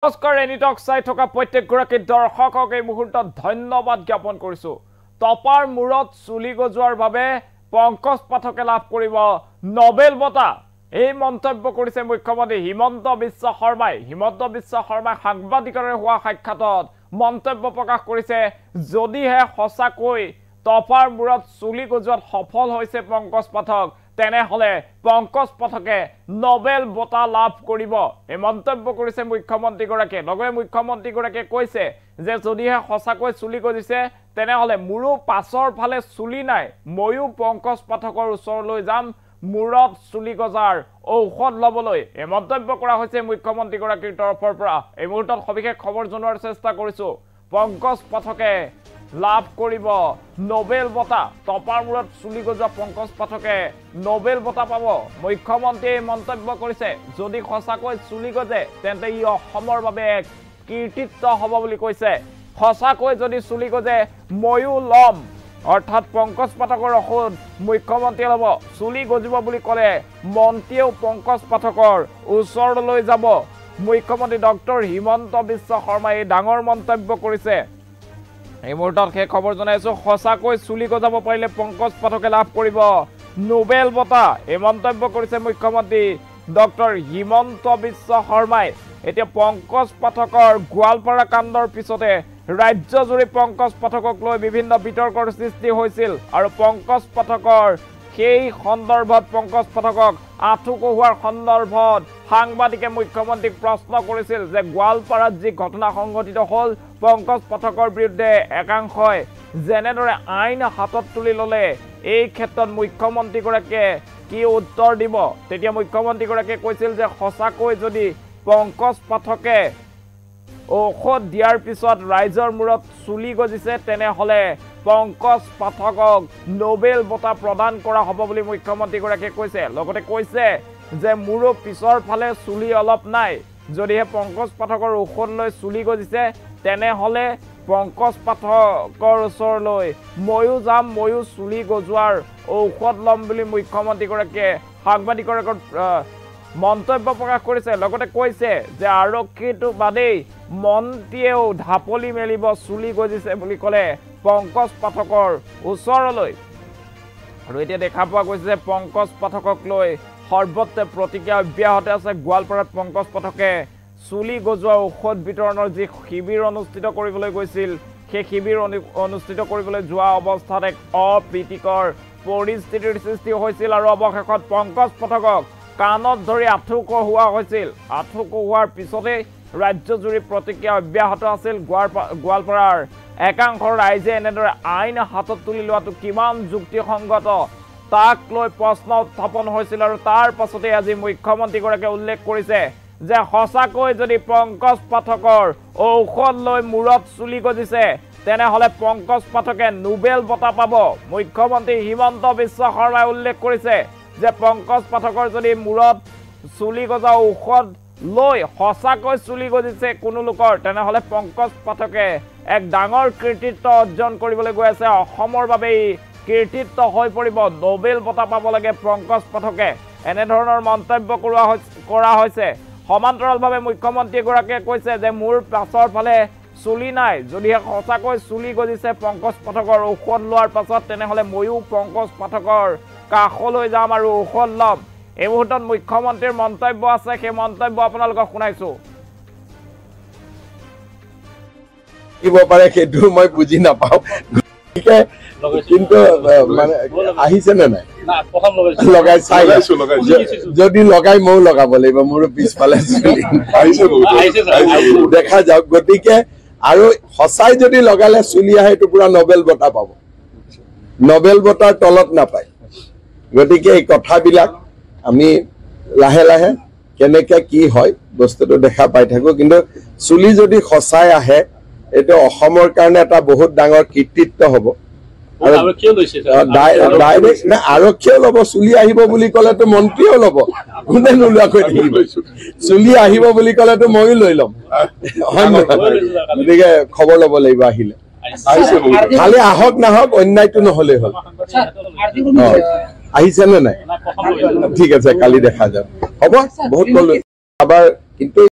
নমস্কাৰ এনিটক চাই থকা প্ৰত্যেকগৰাকী দৰ্শকক এই মুহূৰ্তত ধন্যবাদ জ্ঞাপন কৰিছো। টপাৰ মূৰত চুলি গজোৱাৰ বাবে পংকজ পাঠকে লাভ কৰিব নোবেল বঁটা। এই মন্তব্য কৰিছে মুখ্যমন্ত্ৰী হিমন্ত বিশ্ব শৰ্মাই। হিমন্ত বিশ্ব শৰ্মাই সাংবাদিকৰে হোৱা সাক্ষাতত মন্তব্য প্ৰকাশ কৰিছে, যদিহে সঁচাকৈ টপাৰ মূৰত চুলি গজোৱাত সফল হৈছে পংকজ পাঠক, তেনেহলে পংকজ পাঠকে নোবেল বঁটা লাভ কৰিব। এই মন্তব্য কৰিছে মুখ্যমন্ত্ৰীগৰাকীয়ে। লগে মুখ্যমন্ত্ৰীগৰাকীয়ে কৈছে যে যদিহে সঁচাকৈ চুলি গজিছে তেনেহলে মোৰো পাছৰ ফালে চুলি নাই, ময়ো পংকজ পাঠকৰ ওচৰলৈ যাম মূৰত চুলি গজাৰ ঔষধ লবলৈ। এই মন্তব্য কৰা হৈছে মুখ্যমন্ত্ৰীগৰাকীৰ তৰফৰ পৰা। এই মুহূৰ্তত সবিশেষ খবৰ জনোৱাৰ চেষ্টা কৰিছো। পংকজ পাঠকে লাভ কৰিব নোবেল বঁটা। টপাৰ মূৰত চুলি গজোৱা পংকজ পাঠকে নোবেল বঁটা পাব। মুখ্যমন্ত্ৰীয়ে মন্তব্য কৰিছে, যদি সঁচাকৈ চুলি গজে তেন্তে ই অসমৰ বাবে এক কীৰ্তিত্ব হ'ব বুলি কৈছে। সঁচাকৈ যদি চুলি গজে ময়ো ল'ম, অৰ্থাৎ পংকজ পাঠকৰ ঔষধ মুখ্যমন্ত্ৰীয়ে ল'ব। চুলি গজিব বুলি ক'লে মন্ত্ৰীয়েও পংকজ পাঠকৰ ওচৰলৈ যাব। মুখ্যমন্ত্ৰী ডক্টৰ হিমন্ত বিশ্ব শৰ্মাই ডাঙৰ মন্তব্য কৰিছে। এই মুহূৰ্তত সেই খবৰ জনাইছো, সঁচাকৈ চুলি গজাব পাৰিলে পংকজ পাঠকে লাভ কৰিব নোবেল বঁটা। এই মন্তব্য কৰিছে মুখ্যমন্ত্ৰী ডক্টৰ হিমন্ত বিশ্ব শৰ্মাই। এতিয়া পংকজ পাঠকৰ গোৱালপাৰা কাণ্ডৰ পিছতে ৰাজ্যজুৰি পংকজ পাঠকক লৈ বিভিন্ন বিতৰ্কৰ সৃষ্টি হৈছিল আৰু পংকজ পাঠকৰ সেই সন্দৰ্ভত পংকজ পাঠকক আঁঠু কঢ়োৱাৰ সন্দৰ্ভত সাংবাদিকে মুখ্যমন্ত্ৰীক প্ৰশ্ন কৰিছিল যে গোৱালপাৰাত যি ঘটনা সংঘটিত হ'ল, পংকজ পাঠকৰ বিৰুদ্ধে একাংশই যেনেদৰে আইন হাতত তুলি ল'লে, এই ক্ষেত্ৰত মুখ্যমন্ত্ৰীগৰাকীয়ে কি উত্তৰ দিব। তেতিয়া মুখ্যমন্ত্ৰীগৰাকীয়ে কৈছিল যে সঁচাকৈ যদি পংকজ পাঠকে ঔষধ দিয়াৰ পিছত ৰাইজৰ মূৰত চুলি গজিছে তেনেহলে পংকজ পাঠকক নোবেল বঁটা প্ৰদান কৰা হ'ব বুলি মুখ্যমন্ত্ৰীগৰাকীয়ে কৈছে। লগতে কৈছে যে মোৰো পিছৰ ফালে চুলি অলপ নাই, যদিহে পংকজ পাঠকৰ ঔষধ লৈ চুলি গজিছে তেনেহলে পংকজ পাঠকৰ ওচৰলৈ ময়ো যাম, ময়ো চুলি গজোৱাৰ ঔষধ ল'ম বুলি মুখ্যমন্ত্ৰীগৰাকীয়ে সাংবাদিকৰ আগত মন্তব্য প্ৰকাশ কৰিছে। লগতে কৈছে যে আৰক্ষীটো বাদেই মন্ত্ৰীয়েও ঢাপলি মেলিব চুলি গজিছে বুলি ক'লে পংকজ পাঠকৰ ওচৰলৈ। আৰু এতিয়া দেখা পোৱা গৈছে যে পংকজ পাঠকক লৈ সৰ্বত্ৰে প্ৰতিক্ৰিয়া অব্যাহত আছে। গোৱালপাৰাত পংকজ পাঠকে চুলি গজোৱা ঔষধ বিতৰণৰ যি শিবিৰ অনুষ্ঠিত কৰিবলৈ গৈছিল, সেই শিবিৰ অনুষ্ঠিত কৰিবলৈ যোৱা অৱস্থাত এক অপ্ৰীতিকৰ পৰিস্থিতিৰ সৃষ্টি হৈছিল আৰু অৱশেষত পংকজ পাঠকক কাণত ধৰি আঁঠু কঢ়োৱা হৈছিল। আঁঠু কঢ়োৱাৰ পিছতেই ৰাজ্যজুৰি প্ৰতিক্ৰিয়া অব্যাহত আছিল। গোৱালপাৰাৰ একাংশ ৰাইজে এনেদৰে আইন হাতত তুলি লোৱাটো কিমান যুক্তিসংগত তাক লৈ প্ৰশ্ন উত্থাপন হৈছিল আৰু তাৰ পাছতে আজি মুখ্যমন্ত্ৰীগৰাকীয়ে উল্লেখ কৰিছে যে সঁচাকৈ যদি পংকজ পাঠকৰ ঔষধ লৈ মূৰত চুলি গজিছে তেনেহলে পংকজ পাঠকে নোবেল বঁটা পাব। মুখ্যমন্ত্ৰী হিমন্ত বিশ্ব শৰ্মাই উল্লেখ কৰিছে যে পংকজ পাঠকৰ যদি মূৰত চুলি গজা ঔষধ লৈ সঁচাকৈ চুলি গজিছে কোনো লোকৰ, তেনেহলে পংকজ পাঠকে এক ডাঙৰ কীৰ্তিত্ব অৰ্জন কৰিবলৈ গৈ আছে। অসমৰ বাবে কীৰ্তিত্ব হৈ পৰিব, নোবেল বঁটা পাব লাগে পংকজ পাঠকে। এনেধৰণৰ মন্তব্য কৰা হৈছে। সমান্তৰালভাৱে মুখ্যমন্ত্ৰীগৰাকীয়ে কৈছে যে মোৰ পাছৰ ফালে চুলি নাই, যদিহে সঁচাকৈ চুলি গজিছে পংকজ পাঠকৰ ঔষধ লোৱাৰ পাছত তেনেহলে ময়ো পংকজ পাঠকৰ কাষলৈ যাম আৰু ঔষধ ল'ম। এই মুহূৰ্তত মুখ্যমন্ত্ৰীৰ মন্তব্য আছে, সেই মন্তব্য আপোনালোকক শুনাইছো। সেইটো মই বুজি নাপাওঁ, কিন্তু মানে আহিছে নে নাই লগাই চাই যদি লগাই ময়ো লগাব লাগিব, মোৰো পিছফালে দেখা যাওক। গতিকে আৰু সঁচাই যদি লগালে চুলি আহে এইটো পুৰা নোবেল বঁটা পাব, নোবেল বঁটাৰ তলত নাপায়। গতিকে এই কথাবিলাক আমি লাহে লাহে কেনেকে কি হয় বস্তুটো দেখা পাই থাকো, কিন্তু চুলি যদি সঁচাই আহে এইটো অসমৰ কাৰণে এটা বহুত ডাঙৰ কীৰ্তিত্ব হ'ব। আৰক্ষীয়েও ল'ব, চুলি আহিব বুলি ক'লেতো মন্ত্ৰীয়েও ল'ব, কোনে নোলোৱাকৈ থাকিব। চুলি আহিব বুলি ক'লেতো ময়ো লৈ ল'ম, হয় নহয়? গতিকে খবৰ ল'ব লাগিব আহিলে। খালি আহক নাহক অন্যায়টো নহ'লেই হ'ল। আহিছে নে নাই? ঠিক আছে, কালি দেখা যাওক। হ'ব, বহুত ক'লো আবার কিন্তু